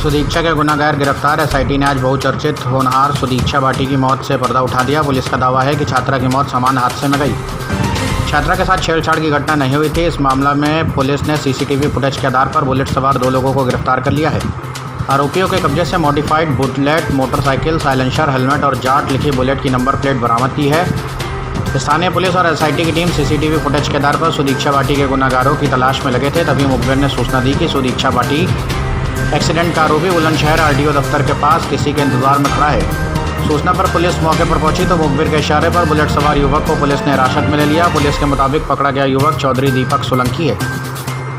सुदीक्षा के गुनाहगार गिरफ्तार। एसआईटी ने आज बहुचर्चित होनहार सुदीक्षा भाटी की मौत से पर्दा उठा दिया। पुलिस का दावा है कि छात्रा की मौत सामान्य हादसे में गई। छात्रा के साथ छेड़छाड़ की घटना नहीं हुई थी। इस मामला में पुलिस ने सीसीटीवी फुटेज के आधार पर बुलेट सवार 2 लोगों को गिरफ्तार कर लिया है। आरोपियों के कब्जे से modified bullet, motorcycle, silencer, helmet और जाट लिखी बुलेट की नंबर प्लेट बरामद की है। स्थानीय पुलिस और एसआईटी की टीम सीसीटीवी फुटेज के आधार पर सुदीक्षा भाटी के गुनाहगारों की तलाश में लगे थे। तभी मुखबिर ने सूचना दी कि सुदीक्षा भाटी एक्सीडेंट का आरोपी बुलंदशहर आरटीओ दफ्तर के पास किसी के इंतजार में खड़ा है। सूचना पर पुलिस मौके पर पहुंची तो मुखबिर के इशारे पर बुलेट सवार युवक को पुलिस ने हिरासत में ले लिया। पुलिस के मुताबिक पकड़ा गया युवक चौधरी दीपक सोलंकी है।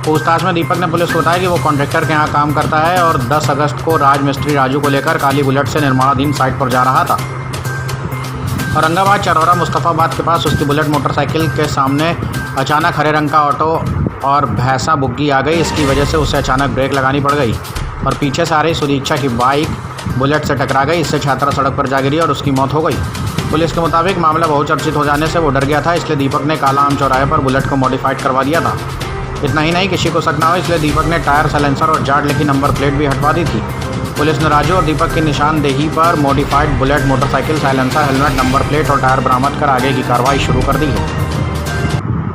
पूछताछ में दीपक ने पुलिस को बताया कि वो कॉन्ट्रैक्टर के यहाँ काम करता है और 10 अगस्त को राजमिस्त्री राजू को लेकर काली बुलेट से निर्माणाधीन साइट पर जा रहा था। औरंगाबाद चरौरा मुस्तफ़ाबाद के पास उसकी बुलेट मोटरसाइकिल के सामने अचानक हरे रंग का ऑटो और भैंसा बुग्गी आ गई। इसकी वजह से उसे अचानक ब्रेक लगानी पड़ गई और पीछे से आ रही सुदीक्षा की बाइक बुलेट से टकरा गई। इससे छात्रा सड़क पर जा गिरी और उसकी मौत हो गई। पुलिस के मुताबिक मामला बहुचर्चित हो जाने से वो डर गया था, इसलिए दीपक ने काला आम चौराहे पर बुलेट को मॉडिफाइड करवा दिया था। इतना ही नहीं, किसी को शक ना हो इसलिए दीपक ने टायर, साइलेंसर और जाट लिखी नंबर प्लेट भी हटवा दी थी। पुलिस ने राजू और दीपक की निशानदेही पर modified bullet, motorcycle, silencer, helmet, number plate और टायर बरामद कर आगे की कार्रवाई शुरू कर दी है।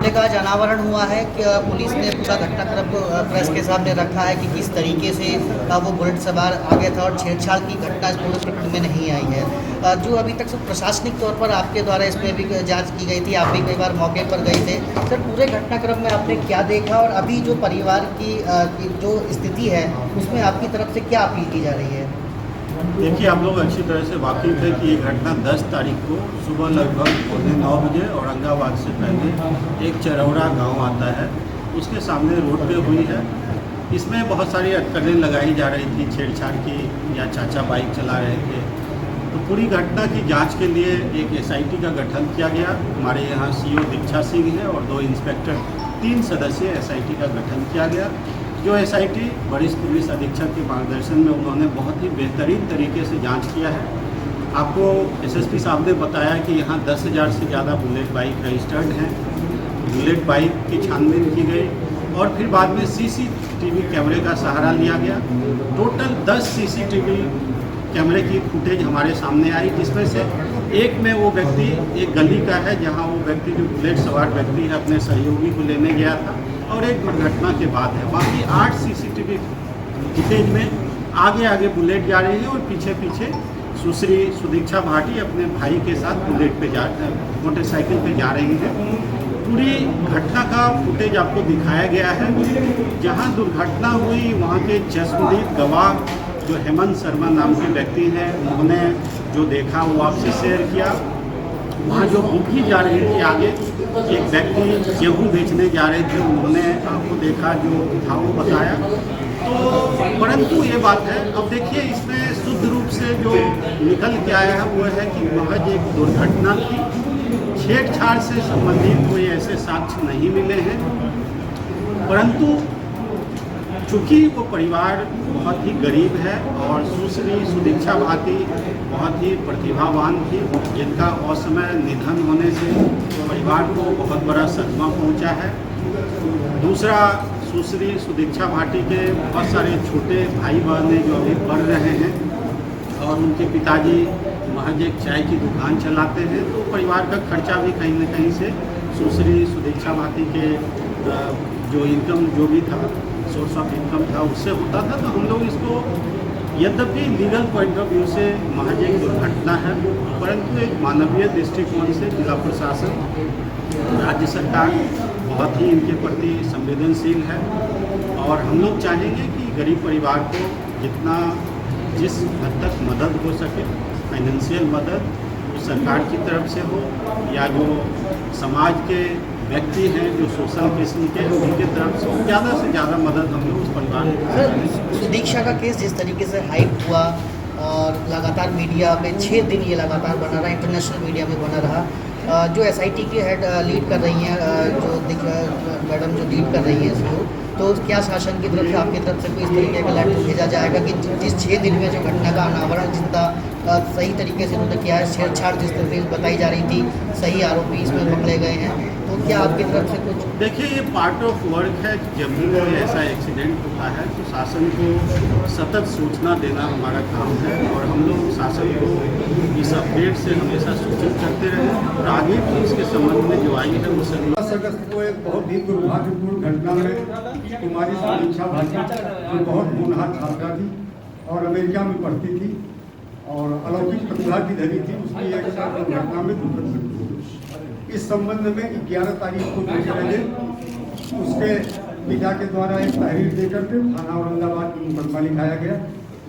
का अनावरण हुआ है कि पुलिस ने पूरा घटनाक्रम को प्रेस के सामने रखा है कि किस तरीके से वो बुलेट सवार आगे था और छेड़छाड़ की घटना इस पूरे प्रकरण में नहीं आई है। जो अभी तक सब प्रशासनिक तौर पर आपके द्वारा इसमें भी जांच की गई थी, आप भी कई बार मौके पर गए थे। सर, पूरे घटनाक्रम में आपने क्या देखा और अभी जो परिवार की जो स्थिति है उसमें आपकी तरफ से क्या अपील की जा रही है? देखिए, आप लोग अच्छी तरह से वाकिफ है कि ये घटना 10 तारीख को सुबह लगभग 9:15 बजे औरंगाबाद से पहले एक चरौरा गांव आता है, उसके सामने रोड पे हुई है। इसमें बहुत सारी अटकलें लगाई जा रही थी छेड़छाड़ की, या चाचा बाइक चला रहे थे। तो पूरी घटना की जांच के लिए एक एसआईटी का गठन किया गया। हमारे यहाँ सीओ दीक्षा सिंह है और 2 इंस्पेक्टर, 3 सदस्यीय एसआईटी का गठन किया गया। जो एसआईटी वरिष्ठ पुलिस अधीक्षक के मार्गदर्शन में उन्होंने बहुत ही बेहतरीन तरीके से जांच किया है। आपको एसएसपी साहब ने बताया कि यहाँ 10,000 से ज़्यादा बुलेट बाइक रजिस्टर्ड हैं। बुलेट बाइक की छानबीन की गई और फिर बाद में सीसीटीवी कैमरे का सहारा लिया गया। टोटल 10 सीसीटीवी कैमरे की फुटेज हमारे सामने आई, जिसमें से एक में वो व्यक्ति एक गली का है जहाँ वो व्यक्ति जो बुलेट सवार व्यक्ति है अपने सहयोगी को लेने गया था, और एक दुर्घटना के बाद है। बाकी 8 सीसीटीवी फुटेज में आगे बुलेट जा रही है और पीछे सुश्री सुदीक्षा भाटी अपने भाई के साथ बुलेट पे मोटरसाइकिल पे जा रही है। पूरी घटना का फुटेज आपको दिखाया गया है। जहां दुर्घटना हुई वहां के चश्मदीद गवाह जो हेमंत शर्मा नाम के व्यक्ति हैं, उन्होंने जो देखा वो आपसे शेयर किया। वहाँ जो बुग्गी जा रही थी आगे, एक व्यक्ति गेहूँ बेचने जा रहे थे, उन्होंने आपको देखा, जो था वो बताया। तो परंतु ये बात है, अब देखिए इसमें शुद्ध रूप से जो निकल के आया है वो है कि महज एक दुर्घटना थी। छेड़छाड़ से संबंधित कोई ऐसे साक्ष्य नहीं मिले हैं, परंतु चूँकि वो परिवार बहुत ही गरीब है और सुश्री सुदीक्षा भाटी बहुत ही प्रतिभावान थी, जिनका असमय निधन होने से परिवार को बहुत बड़ा सदमा पहुंचा है। दूसरा, सुश्री सुदीक्षा भाटी के बहुत सारे छोटे भाई बहन जो अभी पढ़ रहे हैं और उनके पिताजी महज एक चाय की दुकान चलाते हैं, तो परिवार का खर्चा भी कहीं न कहीं से सुश्री सुदीक्षा भाटी के जो इनकम जो भी था, सोर्स ऑफ इनकम था, उससे होता था। तो हम लोग इसको यद्यपि लीगल पॉइंट ऑफ व्यू से महज एक दुर्घटना है, परंतु एक मानवीय दृष्टिकोण से जिला प्रशासन, राज्य सरकार बहुत ही इनके प्रति संवेदनशील है। और हम लोग चाहेंगे कि गरीब परिवार को जिस हद तक मदद हो सके, फाइनेंशियल मदद, वो सरकार की तरफ से हो या जो समाज के व्यक्ति हैं जो सोशल किस्म के, उनके तरफ से ज़्यादा मदद हम लोग उस परिवार को। सुदीक्षा का केस जिस तरीके से हाइप हुआ और लगातार मीडिया में 6 दिन ये लगातार बना रहा, इंटरनेशनल मीडिया में बना रहा, जो एसआईटी की हेड लीड कर रही हैं, जो मैडम जो लीड कर रही है इसको, तो क्या शासन की तरफ से आपकी तरफ से कोई इस तरीके का लेटर भेजा जाएगा कि जिस 6 दिन में जो घटना का अनावरण जितना सही तरीके से उन्होंने किया है, छेड़छाड़ जिस तरीके से बताई जा रही थी, सही आरोपी इसमें पकड़े गए हैं, तो क्या आपकी तरफ से कुछ? देखिए, ये पार्ट ऑफ वर्क है। जब भी कोई ऐसा एक्सीडेंट होता है तो शासन को सतत सूचना देना हमारा काम है, और हम लोग शासन को इस अपडेट से हमेशा सूचित करते रहे, और आगे भी इसके संबंध में जो आई है उससे 10 अगस्त को एक बहुत ही दुर्भाग्यपूर्ण घटना में कुमारी समीक्षा भाटी, जो बहुत होनहार छात्रा थी और अमेरिका में पढ़ती थी और अलौकिक प्रतिभा की धनी थी, उसकी एक दुर्घटना में दुर्घटना मृत्यु हुई। इस संबंध में 11 तारीख को बजे उसके पिता के द्वारा एक तहरीर देकर के थाना औरंगाबाद में मुकदमा लिखाया गया,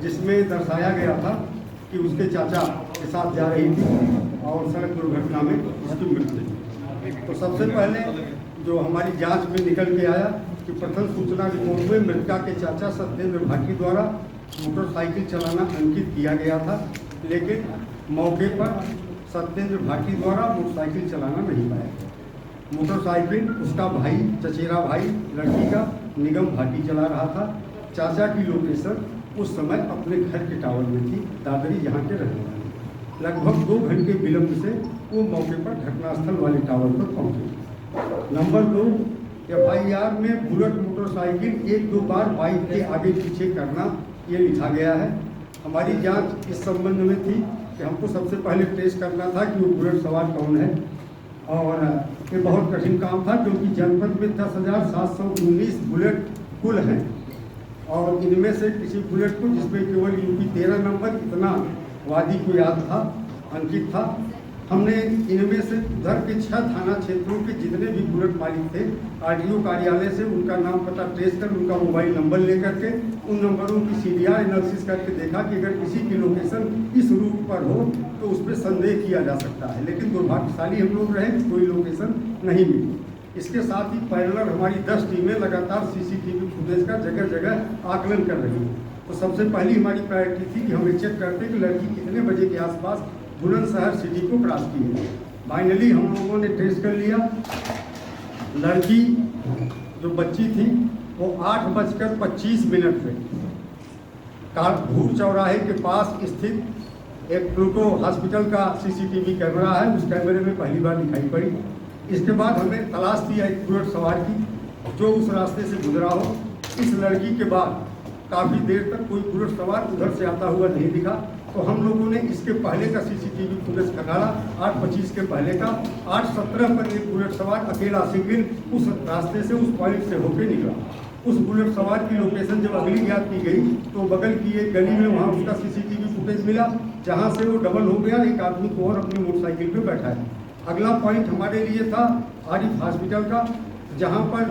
जिसमें दर्शाया गया था कि उसके चाचा के साथ जा रही थी और सड़क दुर्घटना में उसकी मृत्यु हुई। तो सबसे पहले जो हमारी जांच में निकल के आया कि प्रथम सूचना रिपोर्ट में मृतका के चाचा सत्येंद्र भाटी द्वारा मोटरसाइकिल चलाना अंकित किया गया था, लेकिन मौके पर सत्येंद्र भाटी द्वारा मोटरसाइकिल चलाना नहीं पाया। मोटरसाइकिल उसका भाई, चचेरा भाई लड़की का निगम भाटी चला रहा था। चाचा की लोकेशन उस समय अपने घर के टावर में थी, दादरी यहाँ के रहने वाले। लगभग 2 घंटे विलम्ब से वो मौके पर घटनास्थल वाले टावर पर पहुँचे। नंबर 2, FIR में बुलेट मोटरसाइकिल 1-2 बार बाइक के आगे पीछे करना ये लिखा गया है। हमारी जांच इस संबंध में थी कि हमको सबसे पहले ट्रेस करना था कि वो बुलेट सवार कौन है, और ये बहुत कठिन काम था क्योंकि जनपद में 10,719 बुलेट कुल हैं, और इनमें से किसी बुलेट को, जिसमें केवल UP 13 नंबर इतना वादी को याद था, अंकित था, हमने इनमें से उधर के 6 थाना क्षेत्रों के जितने भी बुलेट मालिक थे, RTO कार्यालय से उनका नाम पता ट्रेस कर उनका मोबाइल नंबर लेकर के उन नंबरों की CDR एनालिसिस करके देखा कि अगर किसी की लोकेशन इस रूट पर हो तो उस पर संदेह किया जा सकता है, लेकिन दुर्भाग्यशाली हम लोग रहे कि कोई लोकेशन नहीं मिली। इसके साथ ही पैरेलल हमारी 10 टीमें लगातार CCTV फुटेज का जगह जगह आकलन कर रही हैं। तो सबसे पहली हमारी प्रायोरिटी थी कि हम चेक करते कि लड़की कितने बजे के आसपास बुलंदशहर सिटी को क्रॉस की है। फाइनली हम लोगों ने ट्रेस कर लिया। लड़की जो बच्ची थी वो 8:25 पे भूर चौराहे के पास स्थित एक प्लूटो हॉस्पिटल का CCTV कैमरा है, उस कैमरे में पहली बार दिखाई पड़ी। इसके बाद हमें तलाश थी एक बुलेट सवार की जो उस रास्ते से गुजरा हो। इस लड़की के बाद काफ़ी देर तक कोई बुलेट सवार उधर से आता हुआ नहीं दिखा, तो हम लोगों ने इसके पहले का CCTV फुटेज खंगाला, 8:25 के पहले का। 8:17 पर एक बुलेट सवार अकेला सिंगल उस रास्ते से, उस पॉइंट से होकर निकला। उस बुलेट सवार की लोकेशन जब अगली ज्ञात की गई तो बगल की एक गली में वहाँ उसका CCTV फुटेज मिला, जहाँ से वो डबल हो गया, एक आदमी को और अपनी मोटरसाइकिल पर बैठा है। अगला पॉइंट हमारे लिए था आरिफ हॉस्पिटल का, जहाँ पर